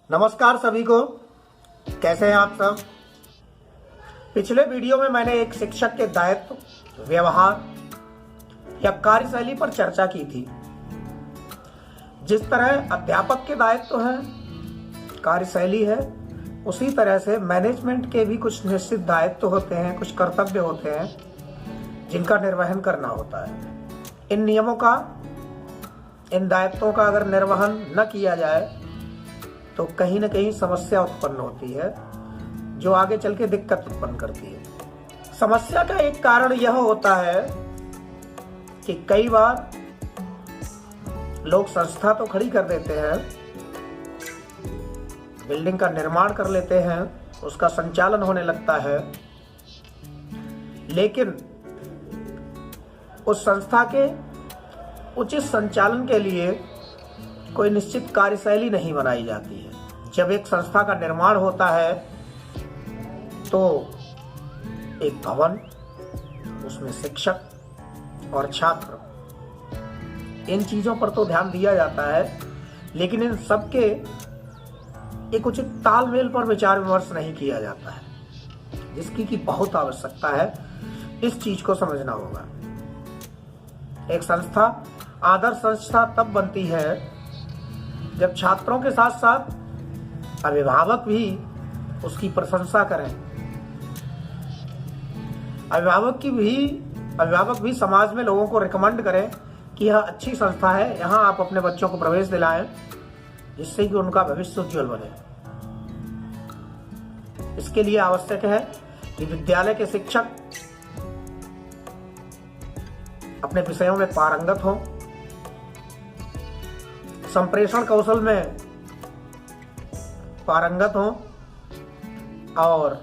नमस्कार सभी को, कैसे हैं आप सब। पिछले वीडियो में मैंने एक शिक्षक के दायित्व, व्यवहार या कार्यशैली पर चर्चा की थी। जिस तरह अध्यापक के दायित्व है, कार्यशैली है, उसी तरह से मैनेजमेंट के भी कुछ निश्चित दायित्व होते हैं, कुछ कर्तव्य होते हैं जिनका निर्वहन करना होता है। इन नियमों का, इन दायित्वों का अगर निर्वहन न किया जाए तो कहीं न कहीं समस्या उत्पन्न होती है, जो आगे चल के दिक्कत उत्पन्न करती है। समस्या का एक कारण यह होता है कि कई बार लोग संस्था तो खड़ी कर देते हैं, बिल्डिंग का निर्माण कर लेते हैं, उसका संचालन होने लगता है, लेकिन उस संस्था के उचित संचालन के लिए कोई निश्चित कार्यशैली नहीं बनाई जाती है। जब एक संस्था का निर्माण होता है तो एक भवन, उसमें शिक्षक और छात्र, इन चीजों पर तो ध्यान दिया जाता है, लेकिन इन सब के एक उचित तालमेल पर विचार विमर्श नहीं किया जाता है, जिसकी की बहुत आवश्यकता है। इस चीज को समझना होगा। एक संस्था आदर्श संस्था तब बनती है जब छात्रों के साथ साथ अभिभावक भी उसकी प्रशंसा करें। अभिभावक भी समाज में लोगों को रिकमेंड करें कि यह अच्छी संस्था है, यहाँ आप अपने बच्चों को प्रवेश दिलाएं, जिससे कि उनका भविष्य उज्ज्वल बने। इसके लिए आवश्यक है कि विद्यालय के शिक्षक अपने विषयों में पारंगत हों, संप्रेषण कौशल में पारंगत हों और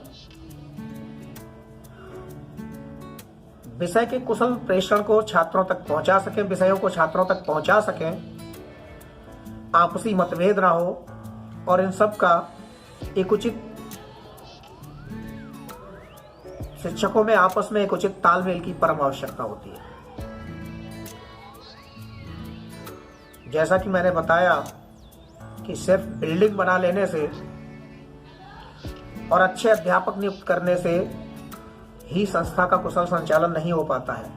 विषय के कुशल प्रेषण को छात्रों तक पहुंचा सकें, विषयों को छात्रों तक पहुंचा सकें, आपसी मतभेद ना हो और इन सब का एक उचित, शिक्षकों में आपस में एक उचित तालमेल की परम आवश्यकता होती है। जैसा कि मैंने बताया कि सिर्फ बिल्डिंग बना लेने से और अच्छे अध्यापक नियुक्त करने से ही संस्था का कुशल संचालन नहीं हो पाता है।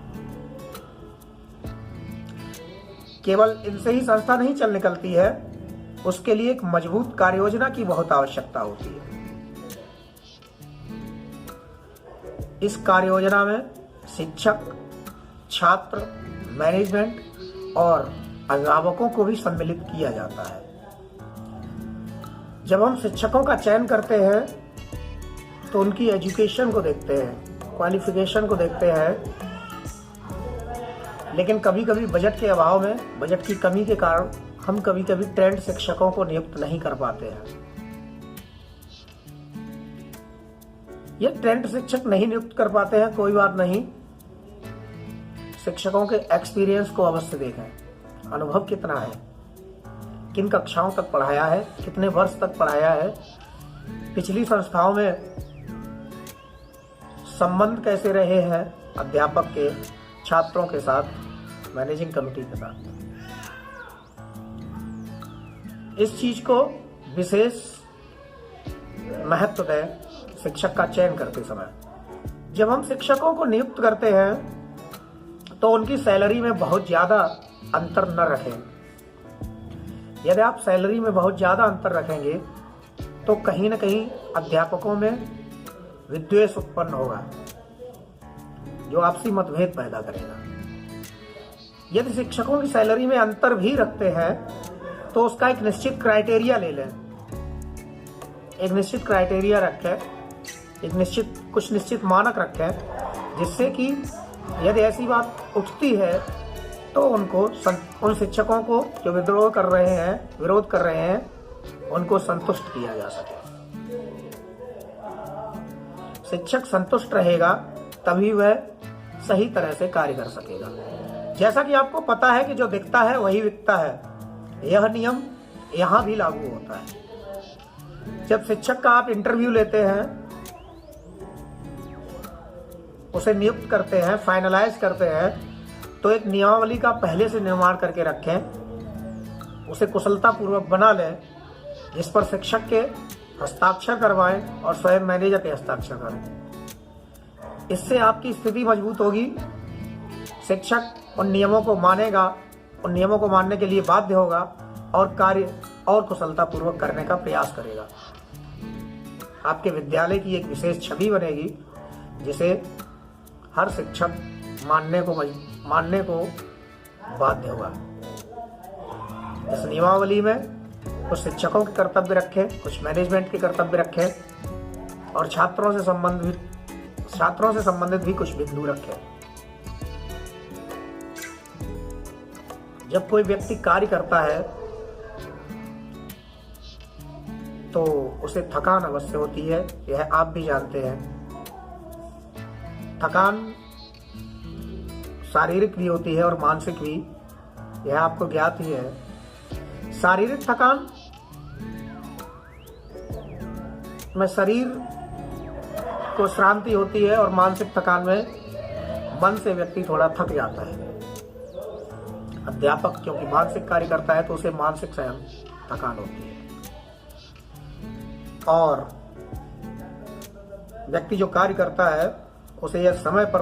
केवल इनसे ही संस्था नहीं चल निकलती है, उसके लिए एक मजबूत कार्ययोजना की बहुत आवश्यकता होती है। इस कार्ययोजना में शिक्षक, छात्र, मैनेजमेंट और अभिभावकों को भी सम्मिलित किया जाता है। जब हम शिक्षकों का चयन करते हैं तो उनकी एजुकेशन को देखते हैं, क्वालिफिकेशन को देखते हैं, लेकिन कभी कभी बजट के अभाव में, बजट की कमी के कारण हम कभी कभी ट्रेंड शिक्षकों को नियुक्त नहीं कर पाते हैं। ये ट्रेंड शिक्षक नहीं नियुक्त कर पाते हैं, कोई बात नहीं। शिक्षकों के एक्सपीरियंस को अवश्य देखें, अनुभव कितना है, किन कक्षाओं तक पढ़ाया है, कितने वर्ष तक पढ़ाया है, पिछली संस्थाओं में संबंध कैसे रहे हैं अध्यापक के छात्रों के साथ, मैनेजिंग कमेटी के साथ। इस चीज को विशेष महत्व दें शिक्षक का चयन करते समय। जब हम शिक्षकों को नियुक्त करते हैं तो उनकी सैलरी में बहुत ज्यादा अंतर न रखें। यदि आप सैलरी में बहुत ज्यादा अंतर रखेंगे तो कहीं न कहीं अध्यापकों में विद्वेष उत्पन्न होगा, जो आपसी मतभेद पैदा करेगा। यदि शिक्षकों की सैलरी में अंतर भी रखते हैं तो उसका एक निश्चित क्राइटेरिया ले लें, एक निश्चित क्राइटेरिया रखें, कुछ निश्चित मानक रखें, जिससे कि यदि ऐसी बात उठती है तो उन शिक्षकों को जो विरोध कर रहे हैं, उनको संतुष्ट किया जा सके। शिक्षक संतुष्ट रहेगा तभी वह सही तरह से कार्य कर सकेगा। जैसा कि आपको पता है कि जो दिखता है वही बिकता है, यह नियम यहाँ भी लागू होता है। जब शिक्षक का आप इंटरव्यू लेते हैं, उसे नियुक्त करते हैं, फाइनलाइज करते हैं, तो एक नियमावली का पहले से निर्माण करके रखें, उसे कुशलता पूर्वक बना लें जिस पर शिक्षक के हस्ताक्षर करवाएं और स्वयं मैनेजर के हस्ताक्षर करें। इससे आपकी स्थिति मजबूत होगी। शिक्षक उन नियमों को मानेगा, उन नियमों को मानने के लिए बाध्य होगा और कार्य और कुशलतापूर्वक करने का प्रयास करेगा। आपके विद्यालय की एक विशेष छवि बनेगी जिसे हर शिक्षक मानने को बाध्य होगा। इस नियमावली में कुछ शिक्षकों के कर्तव्य रखें, कुछ मैनेजमेंट के कर्तव्य रखें और छात्रों से संबंधित भी कुछ बिंदु रखें। जब कोई व्यक्ति कार्य करता है तो उसे थकान अवश्य होती है, यह आप भी जानते हैं। थकान शारीरिक भी होती है और मानसिक भी, यह आपको ज्ञात ही है। शारीरिक थकान में शरीर को श्रांति होती है और मानसिक थकान में मन से व्यक्ति थोड़ा थक जाता है। अध्यापक क्योंकि मानसिक कार्य करता है तो उसे मानसिक स्वयं थकान होती है। और व्यक्ति जो कार्य करता है उसे यह समय पर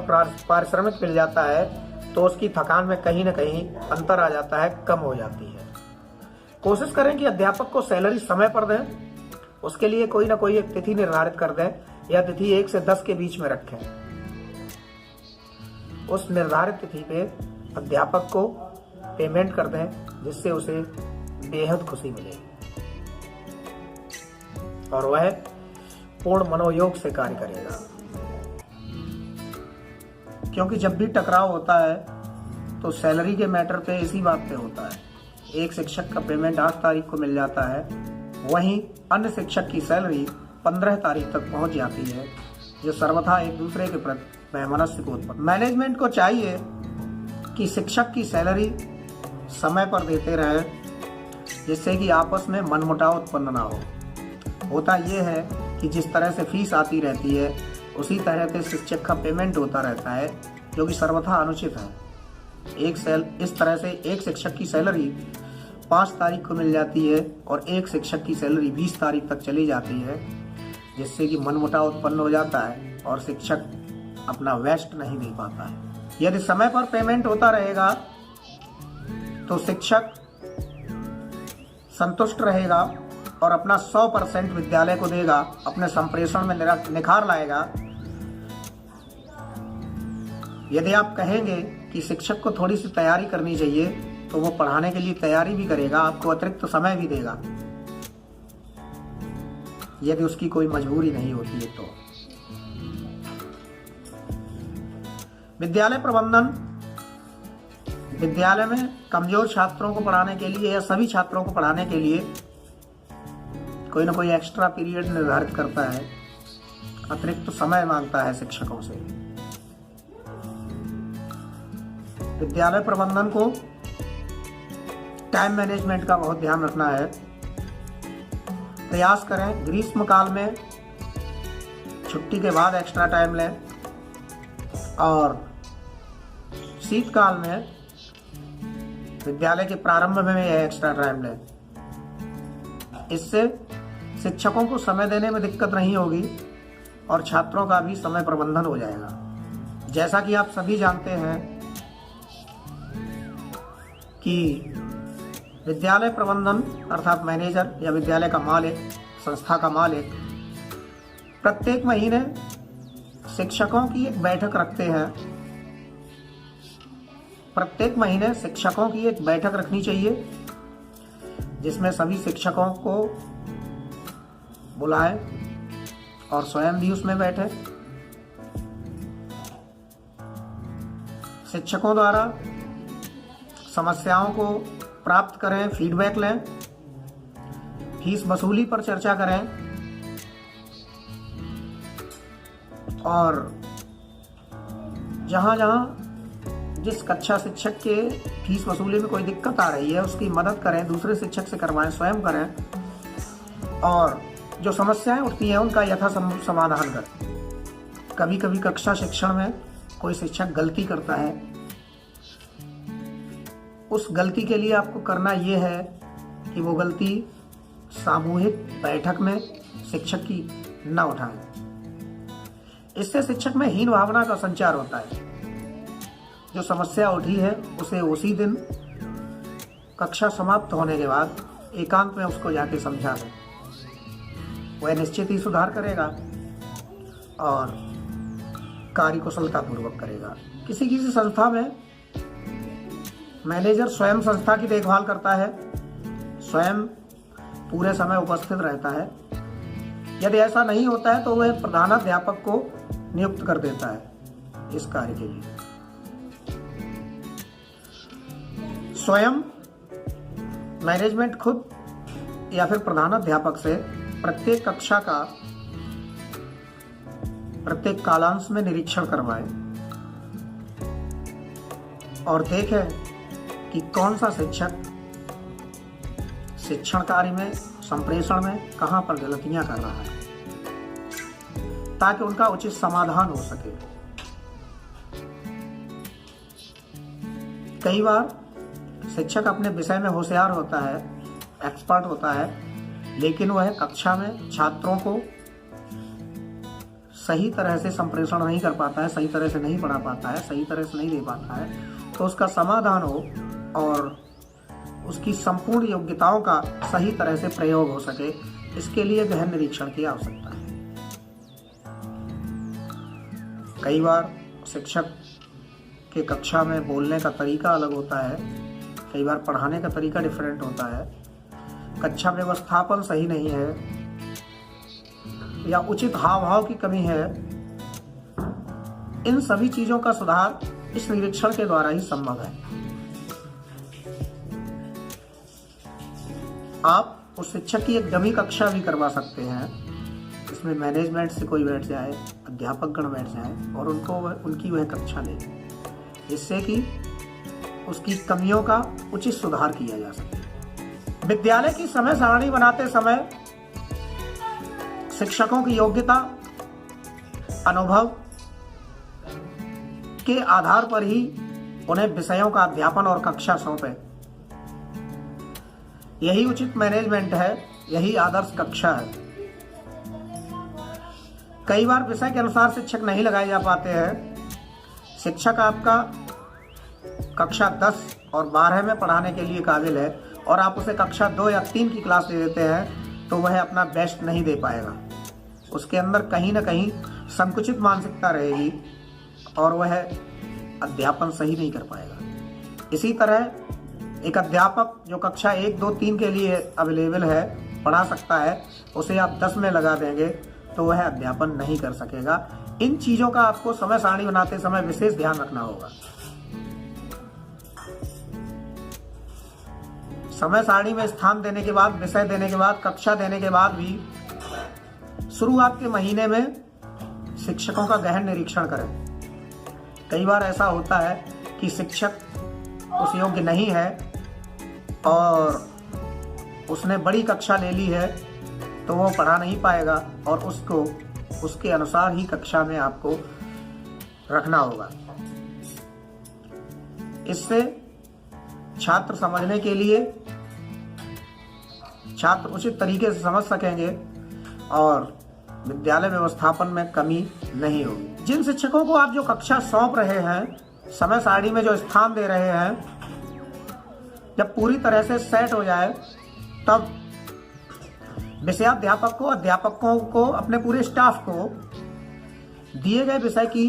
पारिश्रमिक मिल जाता है तो उसकी थकान में कहीं न कहीं अंतर आ जाता है, कम हो जाती है। कोशिश करें कि अध्यापक को सैलरी समय पर दें। उसके लिए कोई ना कोई एक तिथि निर्धारित कर दें या तिथि 1 से 10 के बीच में रखें। उस निर्धारित तिथि पे अध्यापक को पेमेंट कर दें जिससे उसे बेहद खुशी मिलेगी और वह पूर्ण मनोयोग से कार्य करेगा। क्योंकि जब भी टकराव होता है तो सैलरी के मैटर पे इसी बात पे होता है। एक शिक्षक का पेमेंट 8 तारीख को मिल जाता है, वहीं अन्य शिक्षक की सैलरी 15 तारीख तक पहुंच जाती है, जो सर्वथा एक दूसरे के प्रति वैमनस्य को उत्पन्न। मैनेजमेंट को चाहिए कि शिक्षक की सैलरी समय पर देते रहे जिससे कि आपस में मनमुटाव उत्पन्न ना हो। होता यह है कि जिस तरह से फीस आती रहती है उसी तरह से शिक्षक का पेमेंट होता रहता है, जो कि सर्वथा अनुचित है। इस तरह से एक शिक्षक की सैलरी 5 तारीख को मिल जाती है और एक शिक्षक की सैलरी 20 तारीख तक चली जाती है, जिससे कि मनमुटाव उत्पन्न हो जाता है और शिक्षक अपना वेस्ट नहीं दे पाता है। यदि समय पर पेमेंट होता रहेगा तो शिक्षक संतुष्ट रहेगा और अपना 100% विद्यालय को देगा, अपने संप्रेषण में निखार लाएगा। यदि आप कहेंगे कि शिक्षक को थोड़ी सी तैयारी करनी चाहिए तो वो पढ़ाने के लिए तैयारी भी करेगा, आपको अतिरिक्त समय भी देगा, यदि उसकी कोई मजबूरी नहीं होती है तो। विद्यालय प्रबंधन विद्यालय में कमजोर छात्रों को पढ़ाने के लिए या सभी छात्रों को पढ़ाने के लिए कोई ना कोई एक्स्ट्रा पीरियड निर्धारित करता है, अतिरिक्त समय मांगता है शिक्षकों से। विद्यालय प्रबंधन को टाइम मैनेजमेंट का बहुत ध्यान रखना है। प्रयास करें ग्रीष्म काल में छुट्टी के बाद एक्स्ट्रा टाइम लें और शीतकाल में विद्यालय के प्रारंभ में यह एक्स्ट्रा टाइम लें। इससे शिक्षकों को समय देने में दिक्कत नहीं होगी और छात्रों का भी समय प्रबंधन हो जाएगा। जैसा कि आप सभी जानते हैं कि विद्यालय प्रबंधन अर्थात मैनेजर या विद्यालय का मालिक, संस्था का मालिक प्रत्येक महीने शिक्षकों की एक बैठक रखते हैं। प्रत्येक महीने शिक्षकों की एक बैठक रखनी चाहिए जिसमें सभी शिक्षकों को बुलाएं और स्वयं भी उसमें बैठे। शिक्षकों द्वारा समस्याओं को प्राप्त करें, फीडबैक लें, फीस वसूली पर चर्चा करें और जहां जिस कक्षा शिक्षक के फीस वसूली में कोई दिक्कत आ रही है उसकी मदद करें, दूसरे शिक्षक से करवाएं, स्वयं करें और जो समस्याएं उठती हैं उनका यथासंभव समाधान करें। कभी कभी कक्षा शिक्षण में कोई शिक्षक गलती करता है, उस गलती के लिए आपको करना यह है कि वो गलती सामूहिक बैठक में शिक्षक की न उठाएं। इससे शिक्षक में हीन भावना का संचार होता है। जो समस्या उठी है उसे उसी दिन कक्षा समाप्त होने के बाद एकांत में उसको जाके समझा दें। वह निश्चित ही सुधार करेगा और कार्य कुशलतापूर्वक करेगा। किसी किसी संस्था में मैनेजर स्वयं संस्था की देखभाल करता है, स्वयं पूरे समय उपस्थित रहता है। यदि ऐसा नहीं होता है तो वह प्रधानाध्यापक को नियुक्त कर देता है इस कार्य के लिए। स्वयं मैनेजमेंट खुद या फिर प्रधानाध्यापक से प्रत्येक कक्षा का प्रत्येक कालांश में निरीक्षण करवाएं और देखें कि कौन सा शिक्षक शिक्षण कार्य में, संप्रेषण में कहां पर गलतियां कर रहा है, ताकि उनका उचित समाधान हो सके। कई बार शिक्षक अपने विषय में होशियार होता है, एक्सपर्ट होता है, लेकिन वह कक्षा में छात्रों को सही तरह से संप्रेषण नहीं कर पाता है, सही तरह से नहीं पढ़ा पाता है, सही तरह से नहीं दे पाता है। तो उसका समाधान हो और उसकी संपूर्ण योग्यताओं का सही तरह से प्रयोग हो सके, इसके लिए गहन निरीक्षण की आवश्यकता है। कई बार शिक्षक के कक्षा में बोलने का तरीका अलग होता है, कई बार पढ़ाने का तरीका डिफरेंट होता है, कक्षा व्यवस्थापन सही नहीं है या उचित हाव भाव की कमी है। इन सभी चीजों का सुधार इस निरीक्षण के द्वारा ही संभव है। आप उस शिक्षक की एक डमी कक्षा भी करवा सकते हैं, इसमें मैनेजमेंट से कोई बैठ जाए, अध्यापक गण बैठ जाए और उनकी वह कक्षा ले, जिससे कि उसकी कमियों का उचित सुधार किया जा सके। विद्यालय की समय सारणी बनाते समय शिक्षकों की योग्यता, अनुभव के आधार पर ही उन्हें विषयों का अध्यापन और कक्षा सौंपे। यही उचित मैनेजमेंट है, यही आदर्श कक्षा है। कई बार विषय के अनुसार शिक्षक नहीं लगाए जा पाते हैं। शिक्षक आपका कक्षा 10 और 12 में पढ़ाने के लिए काबिल है और आप उसे कक्षा 2 या 3 की क्लास दे देते हैं तो वह अपना बेस्ट नहीं दे पाएगा। उसके अंदर कहीं ना कहीं संकुचित मानसिकता रहेगी और वह अध्यापन सही नहीं कर पाएगा। इसी तरह एक अध्यापक जो कक्षा 1, 2, 3 के लिए अवेलेबल है, पढ़ा सकता है, उसे आप 10 में लगा देंगे तो वह अध्यापन नहीं कर सकेगा। इन चीजों का आपको समय सारणी बनाते समय विशेष ध्यान रखना होगा। समय सारणी में स्थान देने के बाद, विषय देने के बाद, कक्षा देने के बाद भी शुरुआत के महीने में शिक्षकों का गहन निरीक्षण करें। कई बार ऐसा होता है कि शिक्षक उस योग्य नहीं है और उसने बड़ी कक्षा ले ली है तो वो पढ़ा नहीं पाएगा और उसको उसके अनुसार ही कक्षा में आपको रखना होगा। इससे छात्र समझने के लिए छात्र उचित तरीके से समझ सकेंगे और विद्यालय व्यवस्थापन में कमी नहीं होगी। जिन शिक्षकों को आप जो कक्षा सौंप रहे हैं, समय सारणी में जो स्थान दे रहे हैं, जब पूरी तरह से सेट हो जाए तब विषयाध्यापक को, अध्यापकों को, अपने पूरे स्टाफ को दिए गए विषय की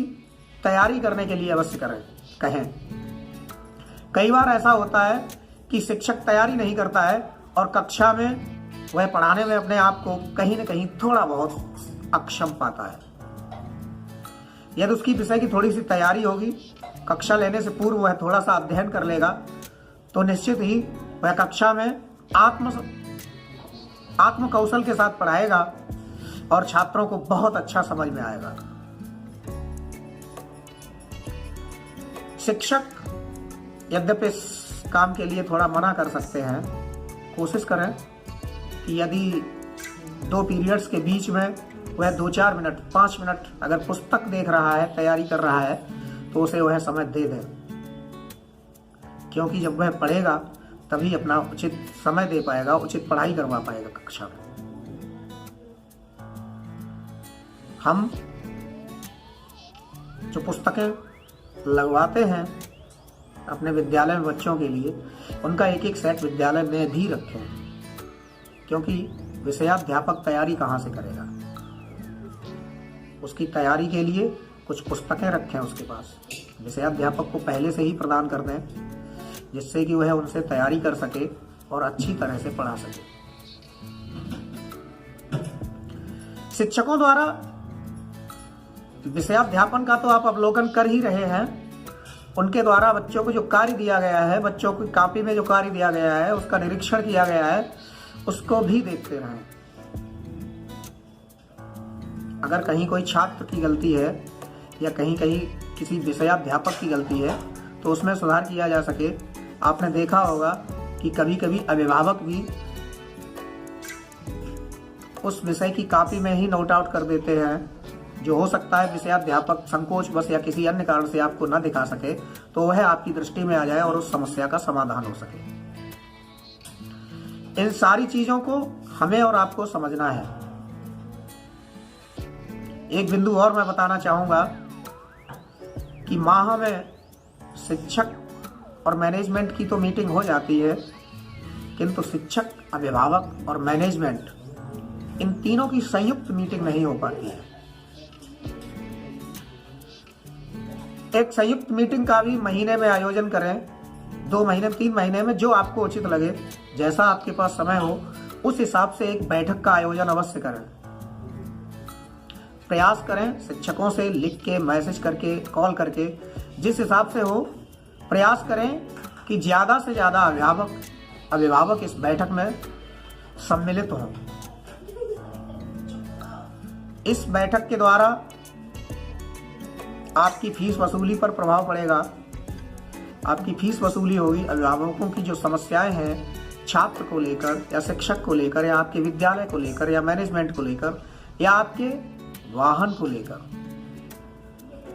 तैयारी करने के लिए अवश्य कहें। कई बार ऐसा होता है कि शिक्षक तैयारी नहीं करता है और कक्षा में वह पढ़ाने में अपने आप को कहीं न कहीं थोड़ा बहुत अक्षम पाता है। यदि उसकी विषय की थोड़ी सी तैयारी होगी, कक्षा लेने से पूर्व वह थोड़ा सा अध्ययन कर लेगा तो निश्चित ही वह कक्षा में आत्म कौशल के साथ पढ़ाएगा और छात्रों को बहुत अच्छा समझ में आएगा। शिक्षक यद्यपि इस काम के लिए थोड़ा मना कर सकते हैं, कोशिश करें कि यदि 2 पीरियड्स के बीच में वह 2-4 मिनट, 5 मिनट अगर पुस्तक देख रहा है, तैयारी कर रहा है तो उसे वह समय दे दें, क्योंकि जब वह पढ़ेगा तभी अपना उचित समय दे पाएगा, उचित पढ़ाई करवा पाएगा कक्षा में। हम जो पुस्तकें लगवाते हैं अपने विद्यालय में बच्चों के लिए, उनका एक एक सेट विद्यालय में भी रखें, क्योंकि विषयाध्यापक तैयारी कहाँ से करेगा। उसकी तैयारी के लिए कुछ पुस्तकें रखें उसके पास, विषयाध्यापक को पहले से ही प्रदान कर दें, जिससे कि वह उनसे तैयारी कर सके और अच्छी तरह से पढ़ा सके। शिक्षकों द्वारा विषयाध्यापन का तो आप अवलोकन कर ही रहे हैं। उनके द्वारा बच्चों को जो कार्य दिया गया है, बच्चों की कॉपी में जो कार्य दिया गया है, उसका निरीक्षण किया गया है, उसको भी देखते रहें। अगर कहीं कोई छात्र की गलती है या कहीं कहीं किसी विषयाध्यापक की गलती है तो उसमें सुधार किया जा सके। आपने देखा होगा कि कभी कभी अभिभावक भी उस विषय की कॉपी में ही नोट आउट कर देते हैं, जो हो सकता है विषयाध्यापक संकोच बस या किसी अन्य कारण से आपको न दिखा सके, तो वह आपकी दृष्टि में आ जाए और उस समस्या का समाधान हो सके। इन सारी चीजों को हमें और आपको समझना है। एक बिंदु और मैं बताना चाहूंगा कि माह में शिक्षक और मैनेजमेंट की तो मीटिंग हो जाती है, किंतु शिक्षक, अभिभावक और मैनेजमेंट, इन तीनों की संयुक्त मीटिंग नहीं हो पाती है। एक संयुक्त मीटिंग का भी महीने में आयोजन करें, 2 महीने, 3 महीने में, जो आपको उचित लगे, जैसा आपके पास समय हो, उस हिसाब से एक बैठक का आयोजन अवश्य करें। प्रयास करें शिक्षकों से लिख के, मैसेज करके, कॉल करके, जिस हिसाब से हो, प्रयास करें कि ज्यादा से ज्यादा अभिभावक इस बैठक में सम्मिलित हों। इस बैठक के द्वारा आपकी फीस वसूली पर प्रभाव पड़ेगा। आपकी फीस वसूली होगी, अभिभावकों की जो समस्याएं हैं छात्र को लेकर या शिक्षक को लेकर या आपके विद्यालय को लेकर या मैनेजमेंट को लेकर या आपके वाहन को लेकर,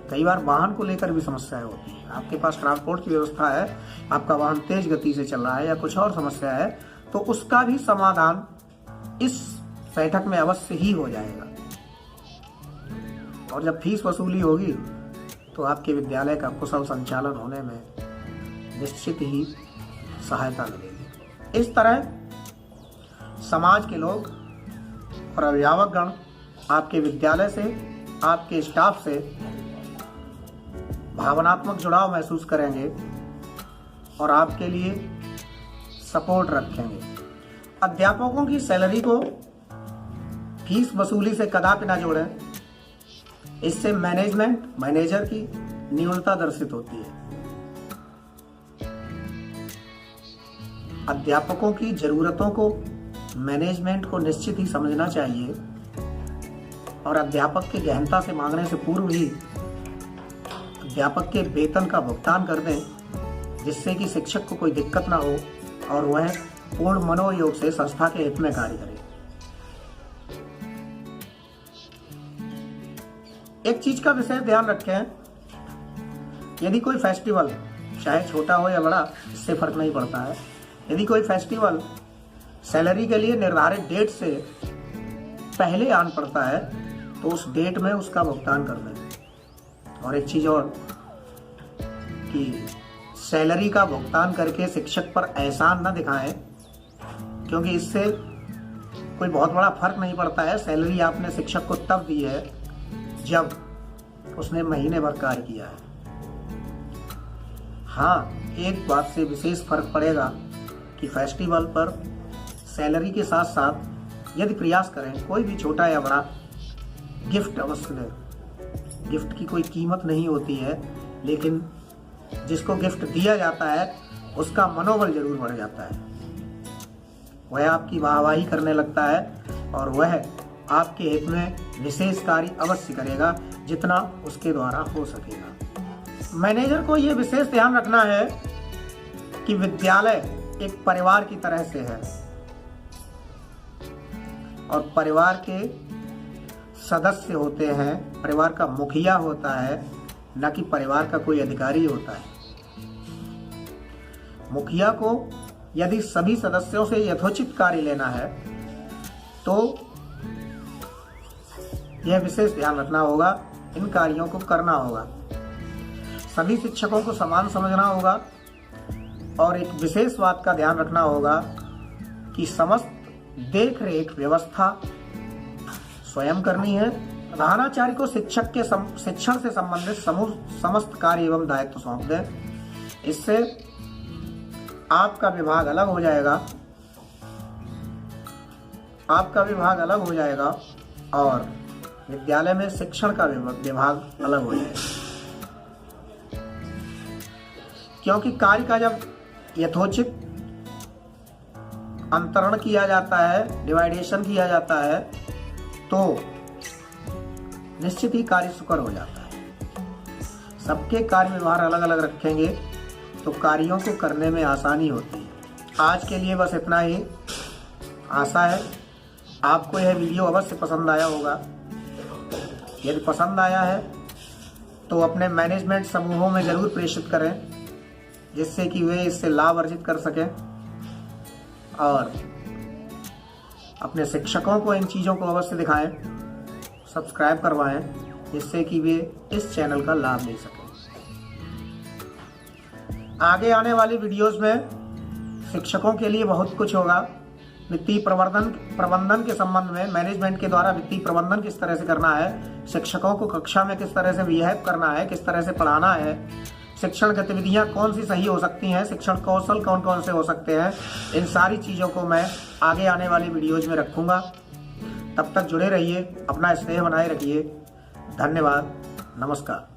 कई बार वाहन को लेकर भी समस्याएं होती है। आपके पास ट्रांसपोर्ट की व्यवस्था है, आपका वाहन तेज गति से चल रहा है या कुछ और समस्या है, तो उसका भी समाधान इस बैठक में अवश्य ही हो जाएगा। और जब फीस वसूली होगी तो आपके विद्यालय का कुशल संचालन होने में निश्चित ही सहायता मिलेगी। इस तरह समाज के लोग और अभिभावकगण आपके विद्यालय से, आपके स्टाफ से भावनात्मक जुड़ाव महसूस करेंगे और आपके लिए सपोर्ट रखेंगे। अध्यापकों की सैलरी को फीस वसूली से कदापि ना जोड़ें, इससे मैनेजर की न्यूनता दर्शित होती है। अध्यापकों की जरूरतों को मैनेजमेंट को निश्चित ही समझना चाहिए और अध्यापक के गहनता से मांगने से पूर्व ही अध्यापक के वेतन का भुगतान कर दें, जिससे कि शिक्षक को कोई दिक्कत ना हो और वह पूर्ण मनोयोग से संस्था के हित में कार्य करे। एक चीज का विशेष ध्यान रखें, यदि कोई फेस्टिवल, चाहे छोटा हो या बड़ा, इससे फर्क नहीं पड़ता है, यदि कोई फेस्टिवल सैलरी के लिए निर्धारित डेट से पहले आन पड़ता है तो उस डेट में उसका भुगतान कर दें। और एक चीज और कि सैलरी का भुगतान करके शिक्षक पर एहसान न दिखाएं, क्योंकि इससे कोई बहुत बड़ा फर्क नहीं पड़ता है। सैलरी आपने शिक्षक को तब दी है जब उसने महीने भर कार्य किया है। हाँ, एक बात से विशेष फर्क पड़ेगा कि फेस्टिवल पर सैलरी के साथ साथ यदि प्रयास करें, कोई भी छोटा या बड़ा गिफ्ट अवश्य दें। गिफ्ट की कोई कीमत नहीं होती है, लेकिन जिसको गिफ्ट दिया जाता है उसका मनोबल जरूर बढ़ जाता है। वह आपकी वाहवाही करने लगता है और वह आपके हित में विशेष कार्य अवश्य करेगा, जितना उसके द्वारा हो सकेगा। मैनेजर को यह विशेष ध्यान रखना है कि विद्यालय एक परिवार की तरह से है और परिवार के सदस्य होते हैं, परिवार का मुखिया होता है, न कि परिवार का कोई अधिकारी होता है। मुखिया को यदि सभी सदस्यों से यथोचित कार्य लेना है तो यह विशेष ध्यान रखना होगा, इन कार्यों को करना होगा। सभी शिक्षकों को समान समझना होगा और एक विशेष बात का ध्यान रखना होगा कि समस्त देख रेख व्यवस्था स्वयं करनी है। प्रधानाचार्य को शिक्षक के शिक्षण से संबंधित समस्त कार्य एवं दायित्व सौंप दें। इससे आपका विभाग अलग हो जाएगा, और विद्यालय में शिक्षण का विभाग अलग हो जाएगा। क्योंकि कार्य का जब यथोचित अंतरण किया जाता है, डिवाइडेशन किया जाता है, तो निश्चित ही कार्य सुकर हो जाता है। सबके कार्य व्यवहार अलग अलग रखेंगे तो कार्यों को करने में आसानी होती है। आज के लिए बस इतना ही। आशा है आपको यह वीडियो अवश्य पसंद आया होगा। यदि पसंद आया है तो अपने मैनेजमेंट समूहों में जरूर प्रेषित करें, जिससे कि वे इससे लाभ अर्जित कर सकें, और अपने शिक्षकों को इन चीज़ों को अवश्य दिखाएं, सब्सक्राइब करवाएं, जिससे कि वे इस चैनल का लाभ ले सकें। आगे आने वाली वीडियोस में शिक्षकों के लिए बहुत कुछ होगा। वित्तीय प्रबंधन के संबंध में मैनेजमेंट के द्वारा वित्तीय प्रबंधन किस तरह से करना है, शिक्षकों को कक्षा में किस तरह से बिहेव करना है, किस तरह से पढ़ाना है, शिक्षण गतिविधियां कौन सी सही हो सकती हैं, शिक्षण कौशल कौन कौन से हो सकते हैं, इन सारी चीज़ों को मैं आगे आने वाली वीडियोज में रखूंगा। तब तक जुड़े रहिए, अपना स्नेह बनाए रखिए। धन्यवाद, नमस्कार।